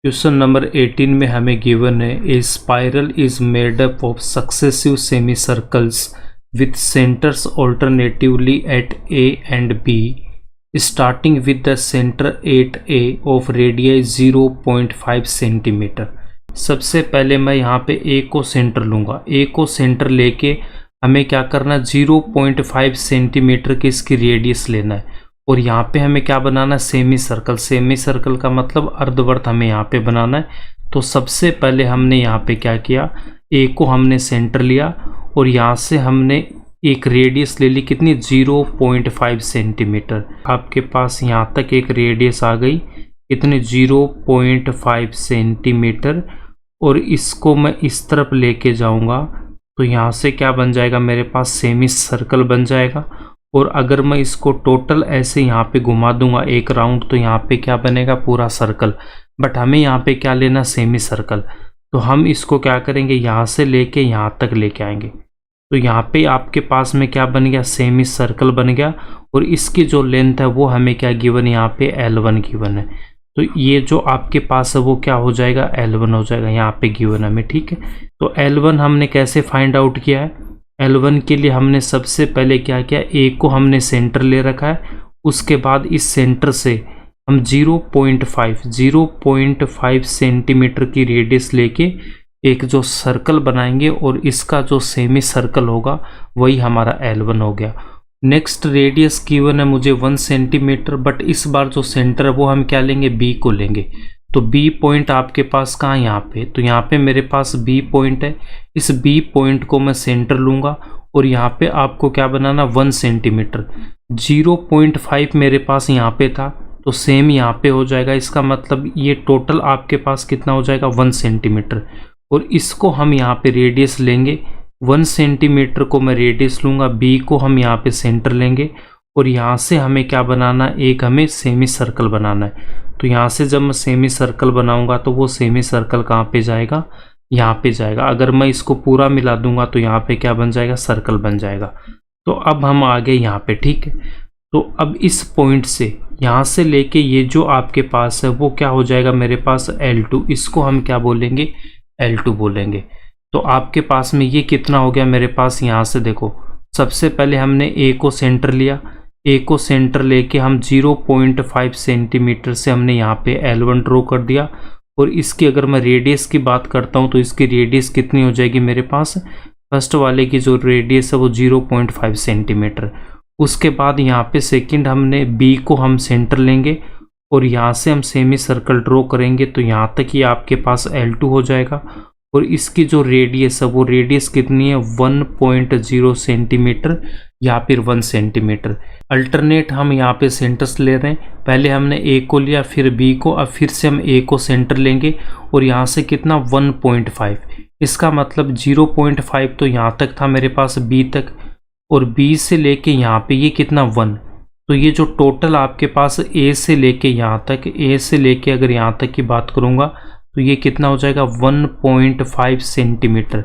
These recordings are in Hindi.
क्वेश्चन नंबर 18 में हमें गिवन है a spiral is made up of successive semi circles with centres alternatively at A and B starting with the centre 8a of radius 0.5 centimetre. सबसे पहले मैं यहाँ पे ए को सेंटर लूँगा। ए को सेंटर लेके हमें क्या करना है, 0.5 सेंटीमीटर की इसकी रेडियस लेना है और यहाँ पे हमें क्या बनाना है, सेमी सर्कल। सेमी सर्कल का मतलब अर्धवृत्त हमें यहाँ पे बनाना है। तो सबसे पहले हमने यहाँ पे क्या किया, ए को हमने सेंटर लिया और यहाँ से हमने एक रेडियस ले ली, कितनी, 0.5 सेंटीमीटर। आपके पास यहाँ तक एक रेडियस आ गई, कितनी, 0.5 सेंटीमीटर। और इसको मैं इस तरफ लेके जाऊँगा तो यहाँ से क्या बन जाएगा, मेरे पास सेमी सर्कल बन जाएगा। और अगर मैं इसको टोटल ऐसे यहाँ पे घुमा दूंगा एक राउंड तो यहाँ पे क्या बनेगा, पूरा सर्कल। बट हमें यहाँ पे क्या लेना, सेमी सर्कल। तो हम इसको क्या करेंगे, यहाँ से लेके यहाँ तक लेके आएंगे। तो यहाँ पे आपके पास में क्या बन गया, सेमी सर्कल बन गया। और इसकी जो लेंथ है वो हमें क्या गिवन, यहाँ पे L1 गिवन है। तो ये जो आपके पास है वो क्या हो जाएगा, L1 हो जाएगा, यहाँ पे गिवन हमें, ठीक है। तो L1 हमने कैसे फाइंड आउट किया है, L1 के लिए हमने सबसे पहले क्या किया, ए को हमने सेंटर ले रखा है। उसके बाद इस सेंटर से हम 0.5 सेंटीमीटर की रेडियस लेके एक जो सर्कल बनाएंगे और इसका जो सेमी सर्कल होगा वही हमारा L1 हो गया। नेक्स्ट रेडियस गिवन है मुझे 1 सेंटीमीटर, बट इस बार जो सेंटर है वो हम क्या लेंगे, बी को लेंगे। तो बी पॉइंट आपके पास कहाँ, यहाँ पे। तो यहाँ पे मेरे पास बी पॉइंट है। इस बी पॉइंट को मैं सेंटर लूँगा और यहाँ पे आपको क्या बनाना, 1 सेंटीमीटर। 0.5 मेरे पास यहाँ पे था तो सेम यहाँ पे हो जाएगा। इसका मतलब ये टोटल आपके पास कितना हो जाएगा, 1 सेंटीमीटर। और इसको हम यहाँ पे रेडियस लेंगे, 1 सेंटीमीटर को मैं रेडियस लूँगा, बी को हम यहाँ पे सेंटर लेंगे और यहाँ से हमें क्या बनाना, एक हमें सेमी सर्कल बनाना है। तो यहाँ से जब मैं सेमी सर्कल बनाऊंगा तो वो सेमी सर्कल कहाँ पे जाएगा, यहाँ पे जाएगा। अगर मैं इसको पूरा मिला दूंगा तो यहाँ पे क्या बन जाएगा, सर्कल बन जाएगा। तो अब हम आ गए यहाँ पे, ठीक है। तो अब इस पॉइंट से यहाँ से लेके ये जो आपके पास है वो क्या हो जाएगा, मेरे पास L2। इसको हम क्या बोलेंगे, L2 बोलेंगे। तो आपके पास में ये कितना हो गया मेरे पास, यहाँ से देखो, सबसे पहले हमने ए को सेंटर लिया। ए को सेंटर लेके हम 0.5 सेंटीमीटर से हमने यहाँ पे L1 ड्रॉ कर दिया। और इसकी अगर मैं रेडियस की बात करता हूँ तो इसकी रेडियस कितनी हो जाएगी मेरे पास, फर्स्ट वाले की जो रेडियस है वो 0.5 सेंटीमीटर। उसके बाद यहाँ पे सेकंड हमने बी को हम सेंटर लेंगे और यहाँ से हम सेमी सर्कल ड्रॉ करेंगे। तो यहाँ तक ये आपके पास L2 हो जाएगा। और इसकी जो रेडियस है वो रेडियस कितनी है, 1.0 सेंटीमीटर या फिर 1 सेंटीमीटर। अल्टरनेट हम यहाँ पे सेंटर्स ले रहे हैं। पहले हमने ए को लिया, फिर बी को, अब फिर से हम ए को सेंटर लेंगे और यहाँ से कितना, 1.5। इसका मतलब 0.5 तो यहाँ तक था मेरे पास, बी तक, और बी से लेके यहाँ पे ये कितना, 1। तो ये जो टोटल आपके पास ए से लेके यहाँ तक, ए से लेके अगर यहाँ तक की बात करूँगा तो ये कितना हो जाएगा, 1.5 सेंटीमीटर।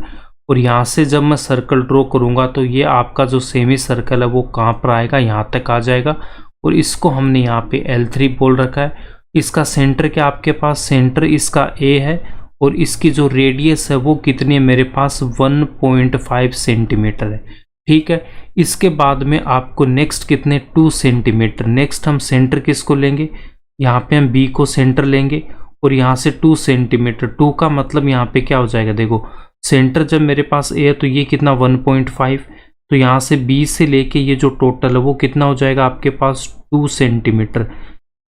और यहाँ से जब मैं सर्कल ड्रॉ करूँगा तो ये आपका जो सेमी सर्कल है वो कहाँ पर आएगा, यहाँ तक आ जाएगा। और इसको हमने यहाँ पे L3 बोल रखा है। इसका सेंटर क्या आपके पास, सेंटर इसका A है और इसकी जो रेडियस है वो कितनी है मेरे पास, 1.5 सेंटीमीटर है, ठीक है। इसके बाद में आपको नेक्स्ट कितने, 2 सेंटीमीटर। नेक्स्ट हम सेंटर किसको लेंगे, यहाँ पे हम B को सेंटर लेंगे और यहाँ से 2 सेंटीमीटर। 2 का मतलब यहाँ पे क्या हो जाएगा, देखो, सेंटर जब मेरे पास ए है तो ये कितना, 1.5। तो यहाँ से बी से लेके ये जो टोटल है वो कितना हो जाएगा आपके पास, 2 सेंटीमीटर।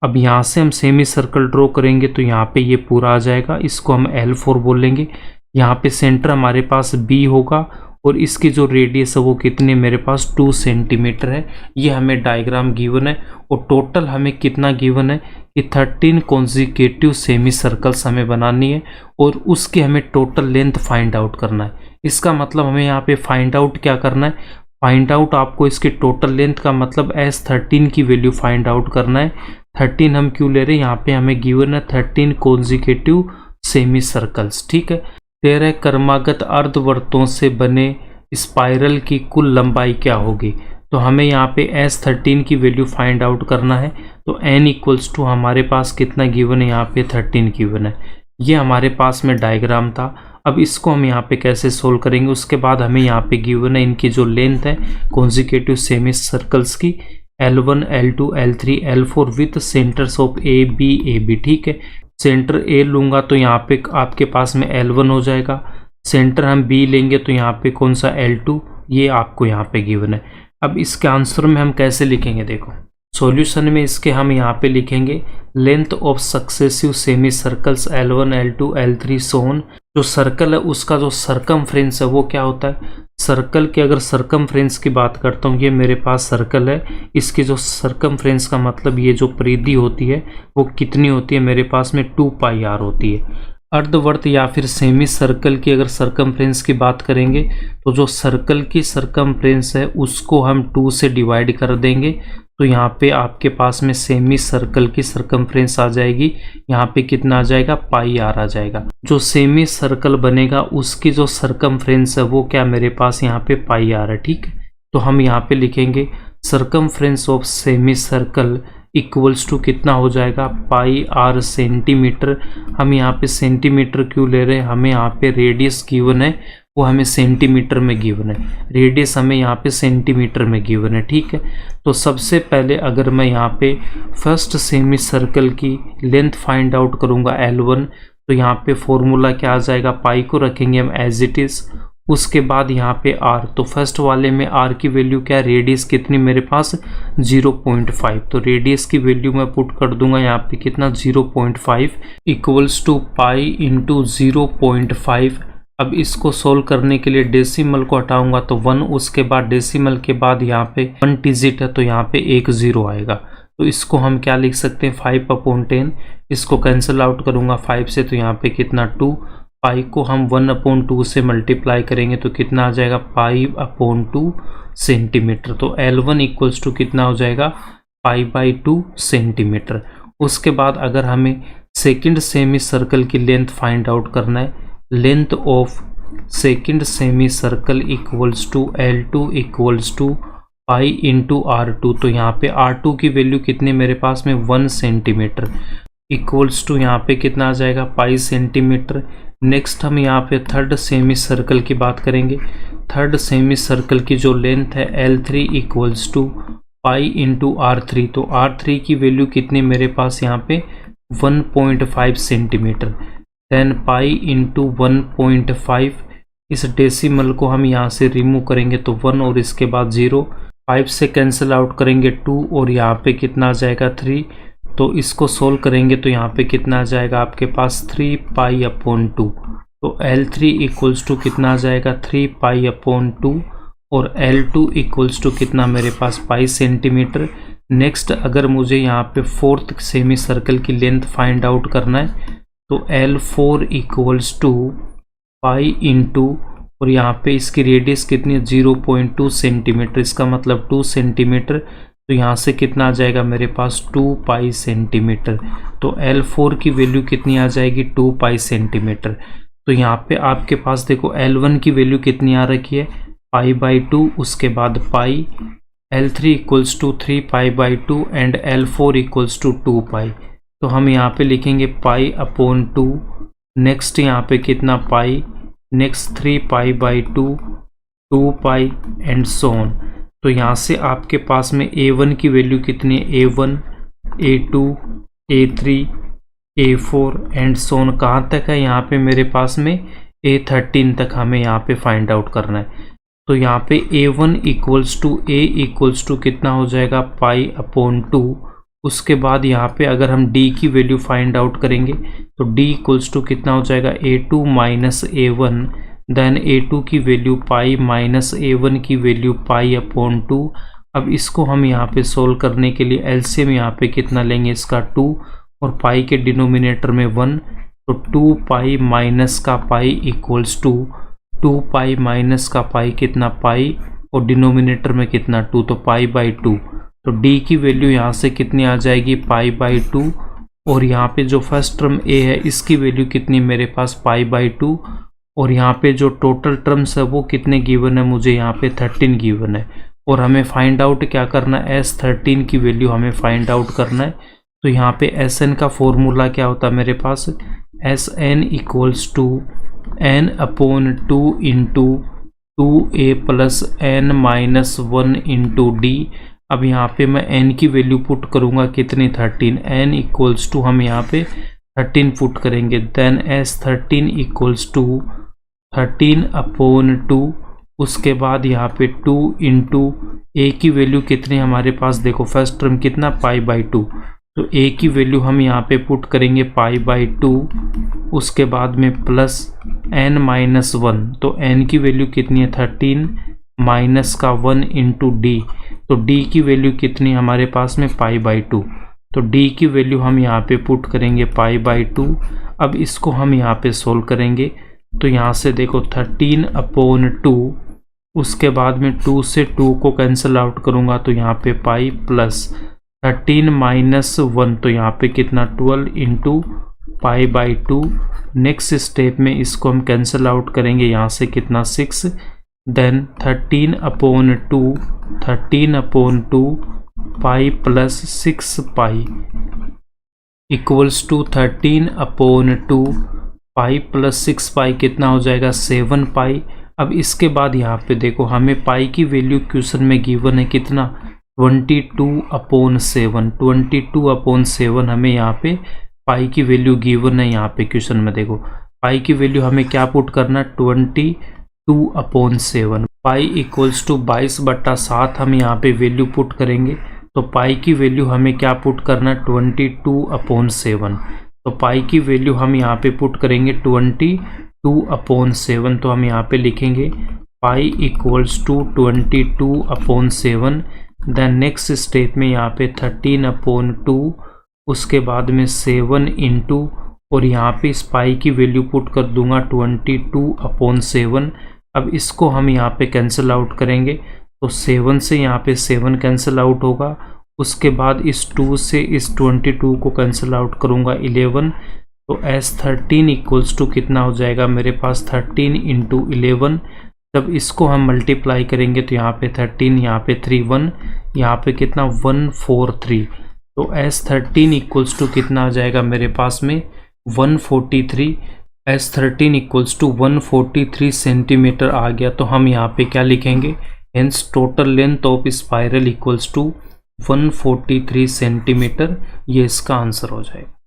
अब यहाँ से हम सेमी सर्कल ड्रॉ करेंगे तो यहाँ पे ये पूरा आ जाएगा। इसको हम L4 बोलेंगे। यहाँ पे सेंटर हमारे पास बी होगा और इसकी जो रेडियस है वो कितनी, मेरे पास 2 सेंटीमीटर है। ये हमें डायग्राम गिवन है। और टोटल हमें कितना गिवन है कि 13 कॉन्जिक्यूटिव सेमी सर्कल्स हमें बनानी है और उसके हमें टोटल लेंथ फाइंड आउट करना है। इसका मतलब हमें यहाँ पे फाइंड आउट क्या करना है, फाइंड आउट आपको इसकी टोटल लेंथ का मतलब S13 की वैल्यू फाइंड आउट करना है। 13 हम क्यों ले रहे हैं, यहाँ पे हमें गिवन है 13 कॉन्जिक्यूटिव सेमी सर्कल्स, ठीक है। 13 क्रमागत अर्धवृत्तों से बने स्पाइरल की कुल लंबाई क्या होगी। तो हमें यहाँ पे S13 की वैल्यू फाइंड आउट करना है। तो n इक्वल्स टू हमारे पास कितना गिवन है, यहाँ पे 13 गिवन है। ये हमारे पास में डायग्राम था। अब इसको हम यहाँ पे कैसे सोल्व करेंगे, उसके बाद हमें यहाँ पे गिवन है इनकी जो लेंथ है कॉन्जिक्यूटिव सेमी सर्कल्स की L1, L2, L3, L4 with centres of AB। ठीक है, सेंटर A लूँगा तो यहाँ पे आपके पास में L1 हो जाएगा। सेंटर हम B लेंगे तो यहाँ पे कौन सा L2, ये आपको यहाँ पे गिवन है। अब इसके आंसर में हम कैसे लिखेंगे, देखो सॉल्यूशन में इसके हम यहाँ पे लिखेंगे length of successive semi circles L1, L2, L3 सोन। जो सर्कल है उसका जो सरकमफ्रेंस है वो क्या होता है, सर्कल के अगर सरकमफ्रेंस की बात करता हूँ, ये मेरे पास सर्कल है, इसकी जो सरकमफ्रेंस का मतलब ये जो परिधि होती है वो कितनी होती है, मेरे पास में 2πr होती है। अर्धवर्त या फिर सेमी सर्कल की अगर सरकमफ्रेंस की बात करेंगे तो जो सर्कल की सरकमफ्रेंस है उसको हम 2 से डिवाइड कर देंगे, तो यहाँ पे आपके पास में सेमी सर्कल की सरकमफ्रेंस आ जाएगी, यहाँ पे कितना आ जाएगा, πr आ जाएगा। जो सेमी सर्कल बनेगा उसकी जो सरकमफ्रेंस है वो क्या मेरे पास यहाँ पे πr है। ठीक है, तो हम यहाँ पे लिखेंगे circumference of semi circle equals to कितना हो जाएगा, πr सेंटीमीटर। हम यहाँ पे सेंटीमीटर क्यों ले रहे हैं, हमें यहाँ पे रेडियस गिवन है वो हमें सेंटीमीटर में गिवन है, रेडियस हमें यहाँ पे सेंटीमीटर में गिवन है। ठीक है, तो सबसे पहले अगर मैं यहाँ पे फर्स्ट सेमी सर्कल की लेंथ फाइंड आउट करूँगा L1, तो यहाँ पे फॉर्मूला क्या आ जाएगा, पाई को रखेंगे हम एज इट इज़, उसके बाद यहाँ पे r, तो फर्स्ट वाले में r की वैल्यू क्या है, रेडियस कितनी मेरे पास 0.5, तो रेडियस की वैल्यू मैं पुट कर दूंगा यहाँ पे कितना 0.5 इक्वल्स टू पाई इंटू 0.5। अब इसको सोल्व करने के लिए डेसिमल को हटाऊंगा तो 1, उसके बाद डेसिमल के बाद यहाँ पे 1 डिजिट है तो यहाँ पे 1 0 आएगा, तो इसको हम क्या लिख सकते हैं 5/10। इसको कैंसिल आउट करूंगा 5 से तो यहाँ पे कितना 2, पाई को हम 1/2 से मल्टीप्लाई करेंगे तो कितना आ जाएगा 5/2 सेंटीमीटर। तो L1 इक्वल्स टू कितना हो जाएगा π/2 सेंटीमीटर। उसके बाद अगर हमें सेकंड सेमी सर्कल की लेंथ फाइंड आउट करना है, length of second semi circle equals to L2 equals to pi into R2, तो यहाँ पे R2 की वैल्यू कितनी मेरे पास में 1 सेंटीमीटर इक्वल्स टू यहाँ पे कितना आ जाएगा पाई सेंटीमीटर। नेक्स्ट हम यहाँ पे थर्ड सेमी सर्कल की बात करेंगे। थर्ड सेमी सर्कल की जो लेंथ है L3 equals to pi into R3, तो R3 की वैल्यू कितनी मेरे पास यहाँ पे 1.5 सेंटीमीटर, देन पाई इंटू 1.5। इस डेसिमल को हम यहाँ से रिमूव करेंगे तो 1 और इसके बाद 0, 5 से कैंसिल आउट करेंगे 2 और यहाँ पे कितना आ जाएगा 3, तो इसको सोल्व करेंगे तो यहाँ पे कितना आ जाएगा आपके पास 3π/2, तो L3 इक्वल्स टू कितना आ जाएगा 3π/2 और L2 इक्वल्स टू कितना मेरे पास पाई सेंटीमीटर। नेक्स्ट अगर मुझे यहाँ पे फोर्थ सेमी सर्कल की लेंथ फाइंड आउट करना है तो L4 equals to pi into और यहाँ पे इसकी रेडियस कितनी है 0.2 सेंटीमीटर, इसका मतलब 2 सेंटीमीटर, तो यहाँ से कितना आ जाएगा मेरे पास 2π सेंटीमीटर। तो L4 की वैल्यू कितनी आ जाएगी 2π सेंटीमीटर। तो यहाँ पे आपके पास देखो L1 की वैल्यू कितनी आ रखी है π/2, उसके बाद पाई, L3 equals to 3π/2 and L4 equals to 2π, तो हम यहाँ पे लिखेंगे π/2। नेक्स्ट यहाँ पे कितना पाई, नेक्स्ट 3π/2, 2π एंड सो ऑन। तो यहाँ से आपके पास में A1 की वैल्यू कितनी है, A1, A2, A3, A4 and so on, कहाँ तक है यहाँ पे मेरे पास में A13 तक हमें यहाँ पे फाइंड आउट करना है। तो यहाँ पे A1 equals to A equals to कितना हो जाएगा π/2। उसके बाद यहाँ पे अगर हम D की वैल्यू फाइंड आउट करेंगे तो D इक्वल्स टू कितना हो जाएगा A2 minus A1, then A2 की वैल्यू पाई माइनस A1 की वैल्यू π/2। अब इसको हम यहाँ पे सोल्व करने के लिए एलसीएम यहाँ पे कितना लेंगे इसका 2 और पाई के डिनोमिनेटर में 1, तो 2π माइनस का पाई इक्वल्स टू 2π माइनस का पाई कितना पाई और डिनोमिनेटर में कितना 2, तो π/2। तो D की वैल्यू यहाँ से कितनी आ जाएगी π/2 और यहाँ पे जो फर्स्ट टर्म A है इसकी वैल्यू कितनी मेरे पास π/2 और यहाँ पे जो टोटल टर्म्स है वो कितने गिवन है मुझे यहाँ पे 13 गिवन है और हमें फाइंड आउट क्या करना है, S13 की वैल्यू हमें फाइंड आउट करना है। तो यहाँ पे Sn का फॉर्मूला क्या होता है मेरे पास, Sn equals to n/2 into 2a plus n-1 into d. अब यहाँ पे मैं n की वैल्यू पुट करूँगा कितनी, 13, n इक्वल्स टू हम यहाँ पे 13 पुट करेंगे, देन S13 इक्वल्स टू 13/2। उसके बाद यहाँ पे 2 इंटू a की वैल्यू कितनी हमारे पास, देखो फर्स्ट टर्म कितना π/2, तो a की वैल्यू हम यहाँ पे पुट करेंगे π/2। उसके बाद में प्लस n-1, तो n की वैल्यू कितनी है 13 माइनस का 1 इंटू डी, तो d की वैल्यू कितनी हमारे पास में π/2, तो d की वैल्यू हम यहाँ पे पुट करेंगे π/2। अब इसको हम यहाँ पे सोल्व करेंगे, तो यहाँ से देखो 13/2, उसके बाद में 2 से 2 को कैंसिल आउट करूँगा तो यहाँ पे पाई प्लस 13 माइनस 1, तो यहाँ पे कितना 12 इंटू π/2। नेक्स्ट स्टेप में इसको हम कैंसिल आउट करेंगे, यहाँ से कितना 6, then 13/2 pi plus 6 pi equals to 13/2 pi plus 6 pi कितना हो जाएगा 7 पाई। अब इसके बाद यहाँ पे देखो हमें पाई की वैल्यू क्वेश्चन में गिवन है कितना 22/7, 22/7 हमें यहाँ पे पाई की वैल्यू गिवन है। यहाँ पे क्वेश्चन में देखो पाई की वैल्यू हमें क्या पुट करना 22/7, पाई इक्वल्स टू 22/7 हम यहाँ पे वैल्यू पुट करेंगे, तो पाई की वैल्यू हमें क्या पुट करना 22/7, तो पाई की वैल्यू हम यहाँ पे पुट करेंगे 22/7, तो हम यहाँ पे लिखेंगे pi equals to 22/7। Then next step में यहाँ पे 13/2, उसके बाद में 7 इंटू, और यहाँ पे इस पाई की वैल्यू पुट कर दूंगा 22/7। अब इसको हम यहाँ पे कैंसिल आउट करेंगे, तो 7 से यहाँ पे 7 कैंसिल आउट होगा, उसके बाद इस 2 से इस 22 को कैंसिल आउट करूँगा 11, तो S13 इक्वल्स टू कितना हो जाएगा मेरे पास 13 इंटू 11। जब इसको हम मल्टीप्लाई करेंगे तो यहाँ पे 13, यहाँ पे 3 1, यहाँ पे कितना 143, तो S13 इक्वल्स टू कितना आ जाएगा मेरे पास में 143। S13 इक्वल्स टू 143 सेंटीमीटर आ गया, तो हम यहाँ पे क्या लिखेंगे, hence total length of spiral equals to 143 centimetre, ये इसका आंसर हो जाएगा।